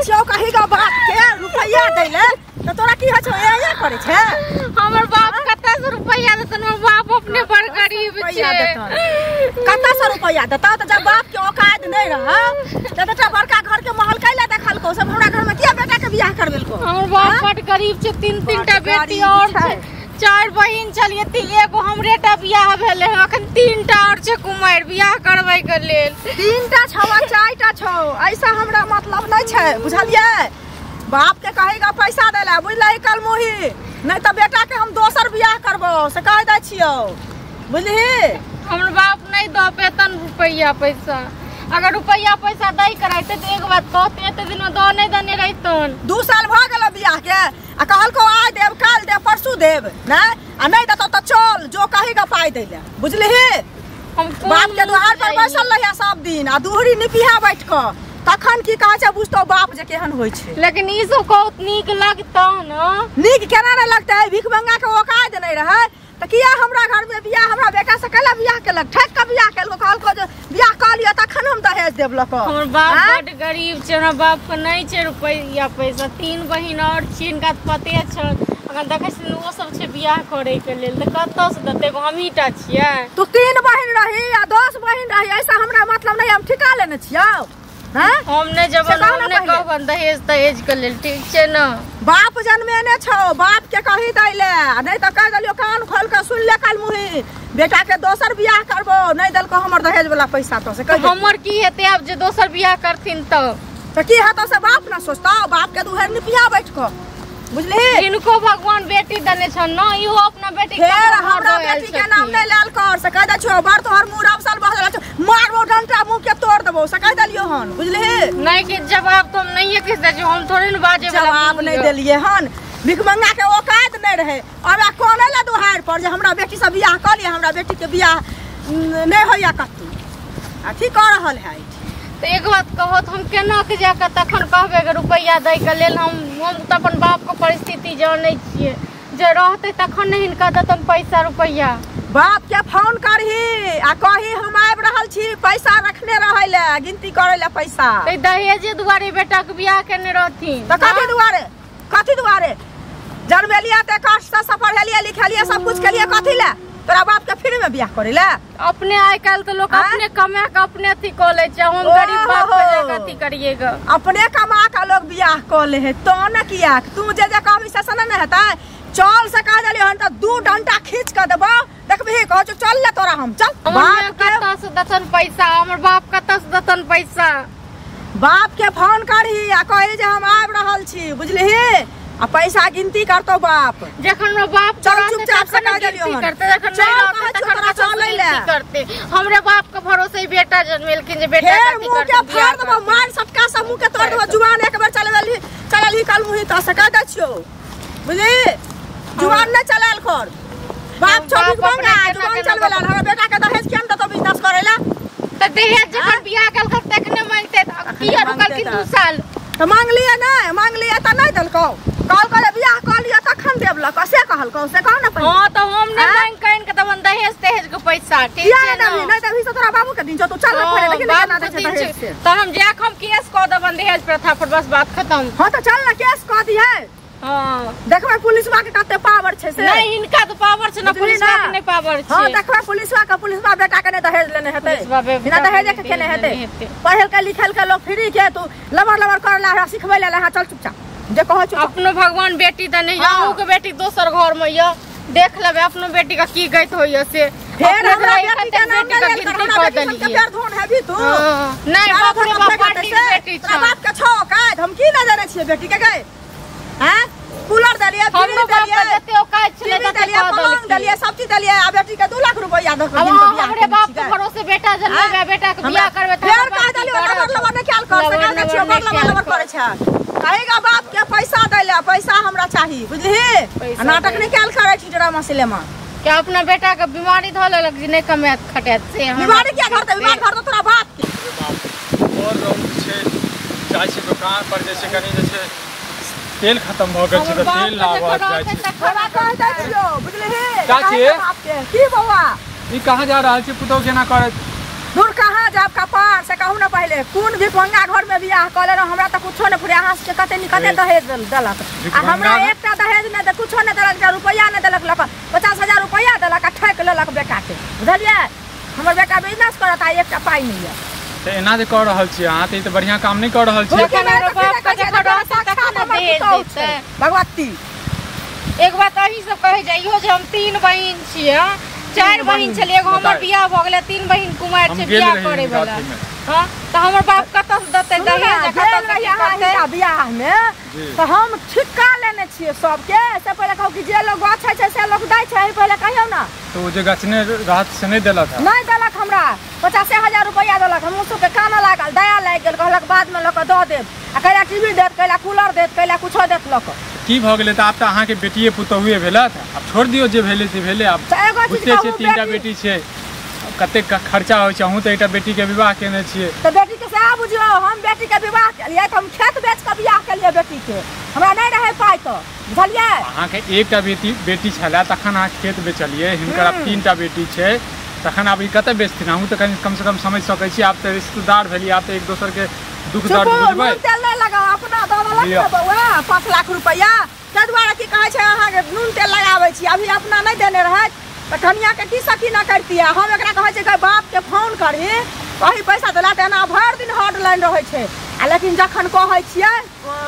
छियो कहीं का बाप के रुपया दैले त तोरा की ह छो एया करे छे हमर बाप कत्ता से रुपया देतन हमर बाप अपने बड़ गरीब छे कत्ता से रुपया देता त जब बाप के औकात नहीं रह त बेटा बड़का घर के महल कैला देखल को सब हमरा घर में किया बेटा के बियाह करबेल को हमर बाप बड़ गरीब छे 3 टा बेटी और छे 4 बहिन छलिए एगो हमरेटा बियाह भेले अखन 3 टा और छे कुमार बियाह करबै के लेल 3 टा छवा 4 टा छौ ऐसा हमरा मतलब नहीं छे बुझलिए बाप के कहेगा पैसा देला बुझलही कल मुही नहीं तो बेटा के हम दोसर बियाह करबो से कह दै छियो बुझली हमर बाप नहीं द पेतन रुपया पैसा अगर रुपया पैसा दई कराइते तो एक बात कहते एते दिन में द नहीं देने रहितन 2 साल भ गेल बियाह के आ कहल को आज देव काल देव परसू देव ना आ नहीं देतो तो चल जो कहेगा पाई देले बुझली हम बाप के दुआर पर बैसल रहिया सब दिन आ दूहरी निपिहा बैठ क तखन की कह छै बुझतो बाप जे केहन होय छै लेकिन ई सब बहुत नीक लगता न नीक केना न लगता है भीख मंगा के औकात नहीं रहे त किया हमरा घर में बियाह हमरा बेटा से कला बियाह केलक ठक के बियाह केल को कहल को जे बियाह क लिया तखन हम दहेज देब लक हमर बाप बड़ गरीब छै हमरा बाप के नहीं छै रुपया पैसा 3 बहिन और छिन का पते छ अगर देखै छी वो सब छै बियाह करे के लेल त कत्ता से देते हमही टा छियै तू 3 बहिन रही आ 10 बहिन रही ऐसा हमरा मतलब नहीं हम ठिका लेने छियौ हम नहीं जबन हमने कहबन दहेज के लेल ठीक छै न बाप जन्मेने छौ बाप के कही दैले नहीं तो कह दलियो कान खोल के सुन ले कल मुही बेटा के दोसर बियाह करबो नहीं दल को हमर दहेज वाला पैसा तो से कह हमर की हेते अब जे दोसर बियाह करथिन तो की हेतो से बाप ना सोचता बाप के दुहर निपिया बैठ को बुझली इनको भगवान बेटी देने छन न इहो अपना बेटी फेर हमरा बेटी के नाम नहीं लाल कर से कह द छौ बार तोहर मुंह अवसल बहल छ मारबो डंटा मुंह के तोड़ देबो से कह दलियो हन बुझली नहीं के जवाब तुम नहीं है किस दे हम थोड़ी न बाजे जवाब नहीं देलिए हन भिख मंगा के औकात नहीं रहे अब कोने ला दुहार पर जे हमरा बेटी से बियाह कर लिया हमरा बेटी के बियाह नहीं होया कत्तू अथी कर रहल है तो एक बात कहो तो हम केना के जाके तखन कहबे के रुपया दै के लेल हम त अपन बाप के परिस्थिति जानै छियै जे रहते तखन नहीं हिनका देतन पैसा रुपया बाप के फोन करही आ कही हम आबि रहल छी पैसा रखने रहै ले गिनती करै ले पैसा ते दहेज दुआरे बेटा के बियाह केने रहथिन त कथि दुआरे जन्मेलिया ते कष्ट से सफर हेलिया लिखलिया सब कुछ केलिया कथि ले तोरा बाप के फ्री में बियाह करे ले अपने आइ काल तो लोग अपने कमा के अपने अथी क ले छै हम गरीब बाप के जगह अथी करिएगा अपने कमा के लोग बियाह क ले है तो न किया तू जे कहबी से न हेतै चल से कह देलियो हन त 2 डंटा खींच के देबो देखबी कह चल ले तोरा हम चल बाप कत्ता से दतन पैसा हमर बाप कत्ता से दतन पैसा बाप के फोन करही आ कही जे हम आबि रहल छी बुझलिही आ पैसा गिनती करतो बाप जखन बाप चल चुपचाप से कह देलियो हन करते जखन नहीं रहते तखन चलै ले करते हमरे बाप के भरोसे ही बेटा जन्मेलखिन जे बेटा के मुंह के फाड़ देबो मार सबका सब मुंह के तोड़ देबो जुबान एक बार चलली कल मुही त से कह दै छियो बुझली जुबान न चलाल कर बाप छोड़ी मंगा जुबान चलवेला हमरा बेटा के दहेज केन दतो बिजनेस करेला त दहेज जखन बियाह कल तखने मांगते की रुकल की 2 साल त मांग लिया त नहीं दलको कल करे बियाह कर लिया तखन देबलक से कहल को से कह न पई हां त हम ने मांग कइन के तवन दहेज के पैसा ठीक छै नहीं त भी तोरा बाबू के दिन तो चल पड़े लेकिन ना दे छै दहेज से त हम जाक हम केस क देबन दहेज प्रथा पर बस बात खत्म हां त चल ना केस क दी है हां देखबे पुलिसवा के कते पावर छै से नहीं इनका तो पावर छै ना पुलिसवा के नहीं पावर छै हां देखबे पुलिसवा बेटा के नहीं दहेज लेने हेतै बिना दहेज के केने हेतै पढ़ल के लिखल के लोग फ्री के तू लबर करला सिखबै ले चल चुपचाप जे कहो छु अपनो भगवान बेटी दने हमहु के बेटी दोसर घर में य देख लेबे अपनो बेटी का की गइत होय से फेर हमरा बेटी के नाम का गिनती कर देलिए फेर धोन हेबी तू नहीं बाप रे बाप पार्टी के बेटी छ बाप के छौ का हम की न जाने छियै बेटी के गए हैं कूलर दलिए हम बाप के देते ओ का छले दलिए सब चीज दलिए आ बेटी के 2 लाख रुपया दो हमरे बाप के भरोसे बेटा जन्मेबे बेटा के बियाह करबे त फेर कह दलिए लबर ने ख्याल कर से ना छियो लबर करे छ कहेगा बाप के पैसा दैले पैसा हमरा चाहिए बुझली नाटक नहीं ख्याल करे छी ड्रामा सिनेमा क्या अपना बेटा के बीमारी ध लेलक जे नहीं कमात खटैत से बीमारी क्या करते बीमार कर दो तोरा बाप के और रहू छै जाय छै दुकान पर जैसे कनी जैसे तेल खत्म भ गेल छै त तेल लावा जाय छै खड़ा कह दै छियो बुझली का छियै की बौआ ई कहां जा रहल छै पुतो केना करत दूर कहां जब कपार से कहू ना पहले कौन भिखमंगा घर में बियाह कले रह हमरा त कुछो न फुरिया हाथ से कते निकते दहेज देलक आ हमरा एकटा दहेज न दे कुछो न देलक रुपया न देलक 50,000 रुपया देलक आ ठेक लेलक बेटा के बुझलिए हमर बेटा बिजनेस करत आ एकटा पाई नहीं है त एना जे कर रहल छी अहाँ त बढ़िया काम नहीं कर रहल छी भगवती एक बात अही सब कहे जाइयो जे हम 3 बहिन छियै 4 बहिन छलिए एगो हमर बियाह भ गेलै 3 बहिन कुमार छै बियाह करे वाला हां त हमर बाप कतौ से देतै दहेज कतौ से करतै बियाह में तो हम ठिका लेने छियै सबके से पहले कहू कि जे लोग गाछ छै से लोग दै छै पहले कहियो ना तो जे गाछने रात से नहीं देलक नहीं देलक हमरा 50,000 रुपया देलक हम उसो के कान लागल दया लाग गेल कहलक बाद में लोक द देब आ कहला टीवी देत कहला कूलर देत कहला कुछो देत लोक की भ गेलै त आप त अहाँ के बेटिए पुतहुए भेलत अब छोड़ दियो जे भेले से भेले अब बुझते छै 3टा बेटी छै कते खर्चा होय छै अहूँ त एकटा बेटी के विवाह केने छियै त बेटी के से बुझियो हम बेटी के विवाह केलिए त हम खेत बेच के विवाह केलिए बेटी के हमरा नहीं रहे पाई त बुझलिए अहाँ के एकटा बेटी छला तखन अहाँ खेत बेचलिए हिनकर अब 3टा बेटी छै तखन अब ई कते बेचथिन अहूँ त कम से कम समझ सकै छी आप त रिश्तेदार भेलिए आप त एक दोसर के दुख दर्द बुझबै तेल नहीं लगा अपना दलक बउआ 5 लाख रुपया ते द्वारा की कहै छै अहाँ के नून तेल लगाबै छी अभी अपना नहीं देने रहत त कनिया के की सकी ना करती है हम एकरा कहै छै कि बाप के फोन करी कही पैसा देला त ना भर दिन हॉटलाइन रहै छै आ लेकिन जखन कहै छियै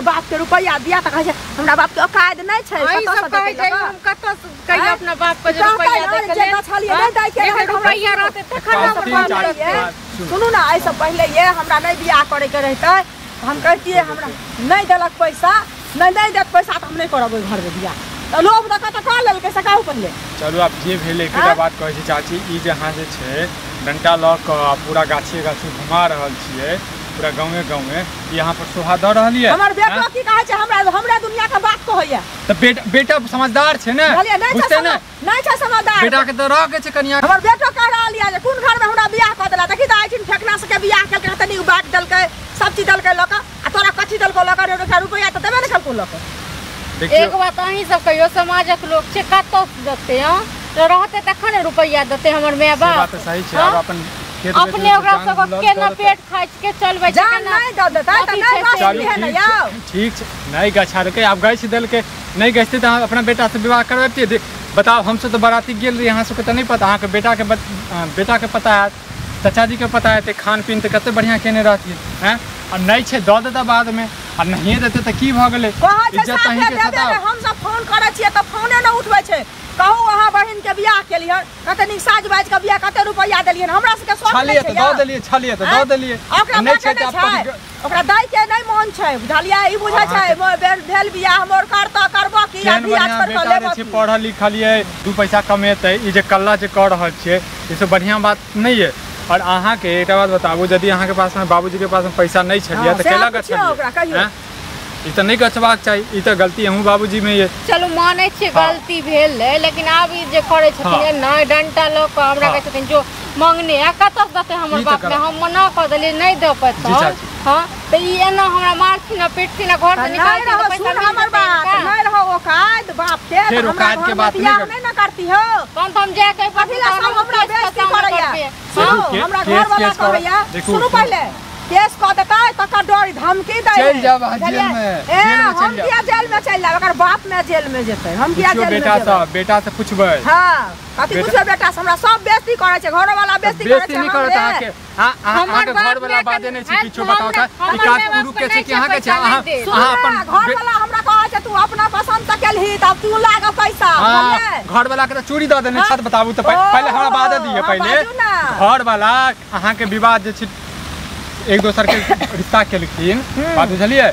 बाप के रुपया दिया त कहै छै हमरा बाप के औकात नहीं छै कतौ से कहै छै हम कतौ से कहियो अपना बाप के रुपया दे के छलिए नहीं दै के रुपया रहते तखन हम सुनू ना ऐसे पहले ये हमरा नहीं बियाह करे के रहते हम कहतिए हमरा नहीं देलक पैसा नहीं देत पैसा त हम नहीं करब घर में बियाह त लोग त कत कर लेल के सकाऊ पहले चलो आप जे भेले एकटा बात कहै छी चाची ई जे अहाँ जे छै डंटा ल क पूरा गाछी घुमा रहल छियै पूरा गाँवे यहाँ पर शोभा द रहलिए हमर बेटा की कहै छै हमरा दुनिया के बात कहैया त बेटा समझदार छै ने बुझते ने नहीं छै समझदार बेटा के त रह के छै कनिया हमर बेटो कह रहलिए जे कोन घर में हमरा बियाह क देला देखि त आइठिन फेकना से के बियाह केलकै तनी बात देलकै सब चीज देलकै लोक आ तोरा कथि देलको लोक रुपया त देबे ने केलको लोक एक बात अही सब कहियो समाजक लोग छै कतौ देते हां तो रहते तखन रुपया देते हमर माय बाप बात सही छै अब अपन अपने ओकरा सब के न पेट खाइ के चलबै छै जान नहीं द देता त नहीं गाछ है न यौ ठीक छै नहीं गाछा रे आप गाछ देलके नहीं गाछते त अपना बेटा से विवाह करबैते बताओ हमसे तो बाराती गेल रही यहाँ सबके तो नहीं पता अहाँ के बेटा के पता है चाचा जी के पता है खान पीन तो कते बढ़िया केने रहती है और नहीं छै द देता बाद में और नहीं देते तो की भ गेलै इज्जत अहीं के सताओ हम सब फोन करे छिए त फोने न उठबै छै कहू अहाँ बहिन के बियाह केलिए कते निक साज बाज के बियाह कते रुपया देलिए हमरा से के शौक छलिए त द देलिए नहीं छै त ओकरा दाई के नहीं मन छै बुझलिए ई बुझै छै भेल बियाह मोर करबो की या बियाह पर कर लेबो छै पढ़ल लिखलिए 2 पैसा कमेतै ई जे कल्ला जे कर रहल छिए ई सब बढ़िया बात नहीं है और अहाँ के एक बात बताबू यदि अहाँ के पास में बाबूजी के पास में पैसा नहीं छलिए त केला गछलिए ई त नहीं गछबाक चाहिए ई त गलती हमहू बाबूजी में ये चलो माने छै गलती भेल है लेकिन आब ई जे करे छथिन नहीं डंटा ल क हमरा कहै छथिन जो मांगने आ कत देते हमर बाप में हम मना क देलिए नहीं दे पता हां त ई एना हमरा मारथिन पिटथिन घर से निकाल के पैसा हमर बात नहीं रहो औकात बाप के फिर औकात के बात नहीं न करती हो हम जा के पथिला सब हमरा बेइज्जती करैया हमरा घर वाला कहैया सुनो पहले केस क देता तकर डर धमकी दे चल जाब जेल में हम किया जेल में चल जाब अगर बाप में जेल में जेतै हम किया जेल में बेटा से पूछबै हां कथि पूछबै बेटा से हमरा सब बेइज्जती करे छै घर वाला बेइज्जती करे छै नहीं करत अहाँ के अहाँ के घर वाला बाते नहीं छै किछो बताओ त ई काज गुरु के छै कि अहाँ के छै अहाँ अपन घर वाला हमरा कहै छै तू अपना पसंद से केलही तब तू लाग पैसा घर वाला के त चोरी द देने छत बताबू त पहले हमरा बात दिए पहले घर वाला अहाँ के विवाद जे छै एक दोसर के रिश्ता केलखिन बात बुझलिए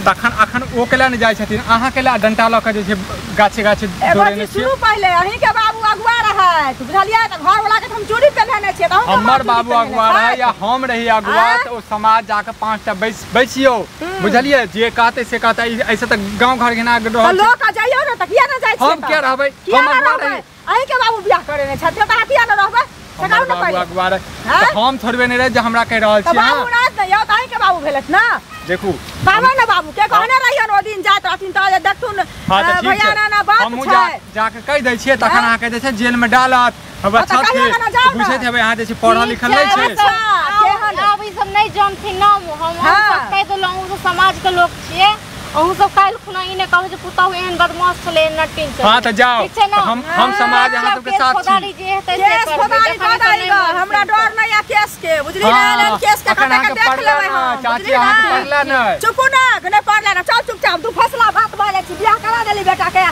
तखन अखन ओ केला नहीं जाय छथिन अहाँ केला डंटा ल के जे छै गाछे दौड़ेने छी शुरू पहले अहीं के बाबू अगुआ रहै तू बुझलिए त घर वाला के हम चोरी पेलने छी त हमर बाबू अगुआ रहै या हम रही अगुआ त ओ समाज जाके 5टा बैसियो बुझलिए जे कहते से कहता ऐसे त गांव घर घिना रहल त लोग जाइयो न त किया न जाय छी हम के रहबै हम अगुआ रही अहीं के बाबू बियाह करेने छ त किया न रहबै हम थोड़बे नहीं रहे जो हमरा कह रहल छी बाबू रात न यो ताई के बाबू भेलत ना देखू बाबा न बाबू के कहने रहियो न ओ दिन जात रहथिन त देखथुन भैया ना बात हम जाके कह दै छियै तखन अहाँ कह दै छै जेल में डालत हम छत के पूछे थे यहाँ जे पढ़ल लिखल नहीं छै नहीं जानथिन ना हम सब कह देलहुँ तो समाज के लोग छियै अहूँ सब काल्हि खुना ई ने कहबै जे पुतहु एहन बदमाश छलै नटिन छलै। हां त जाओ हम समाज यहाँ सबके साथ छी। केस खोदारी खोदारी हमरा डर नहीं है केस के बुझली ना केस के कटा के देख लेबै हम चाची अहाँ के पढ़ला नहीं चुप ना नहीं पढ़ला ना चल चुपचाप तू फैसला बात बाले छी बियाह करा देली बेटा के।